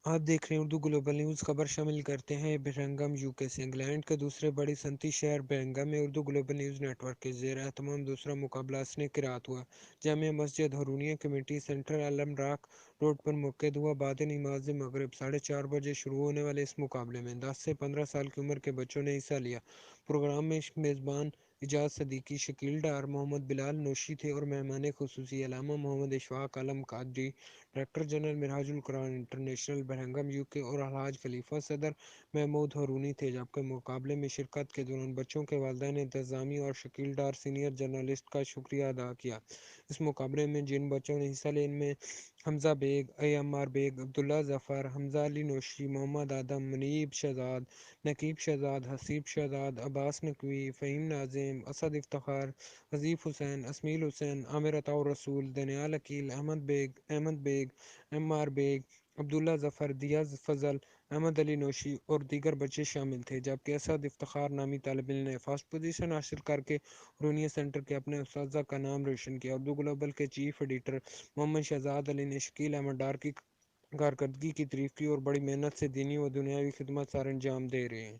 آپ دیکھ رہے ہیں اردو گلوبل نیوز، خبر شامل کرتے ہیں برمنگھم یو کے سے۔ انگلینڈ کے دوسرے بڑے صنعتی شہر برمنگھم میں Urdu global news network کے زیر اہتمام دوسرا مقابلہ اسنیک کی رات ہوا۔ جامعہ مسجد ہارونیہ کمیونٹی سینٹر الم راک روڈ پر منعقد ہوا۔ بعد نماز مغرب 4:30 بجے شروع ہونے والے اس مقابلے میں 10 سے 15 سال کی عمر کے بچوں نے حصہ لیا۔ پروگرام میں میزبان اعجاز صدیقی، شکیل ڈار، محمد بلال نوشی تھے اور مہمان خصوصی علامہ محمد اشفاق عالم قادری، ڈائریکٹر جنرل منہاج القرآن انٹرنیشنل برمنگھم یو کے اور الحاج خلیفہ صدر محمود ہارونی تھے، جبکہ مقابلے میں شرکت کے دوران بچوں کے والدین، انتظامیہ اور شکیل ڈار سینئر جرنلسٹ کا شکریہ ادا کیا۔ اس مقابلے میں جن بچوں نے حصہ لیا ان میں حمزہ بیگ، عمار بیگ، عبداللہ ظفر، حمزہ علی نوشی، محمد آدم، منیب شہزاد، نقیب شہزاد، حسیب شہزاد، عباس نقوی، فہیم ناظم، اسد افتخار، حذیف حسین، اسمیل حسین، عامر عطاء الرسول، دانیال عقیل، احمد بیگ، عمار بیگ، عبداللہ ظفر، دیا فضل، احمد علی نوشی اور دیگر بچے شامل تھے، جبکہ اسد افتخار نامی طالب علم نے فرسٹ پوزیشن حاصل کرکے رونیہ سینٹر کے اپنے اساتذہ کا نام روشن کیا۔ اردو گلوبل کے چیف ایڈیٹر محمد شہزاد علی نے شکیل احمد ڈار کی کارکردگی کی تعریف کی اور بڑی محنت سے دینی و دنیاوی خدمات سر انجام دے رہے ہیں۔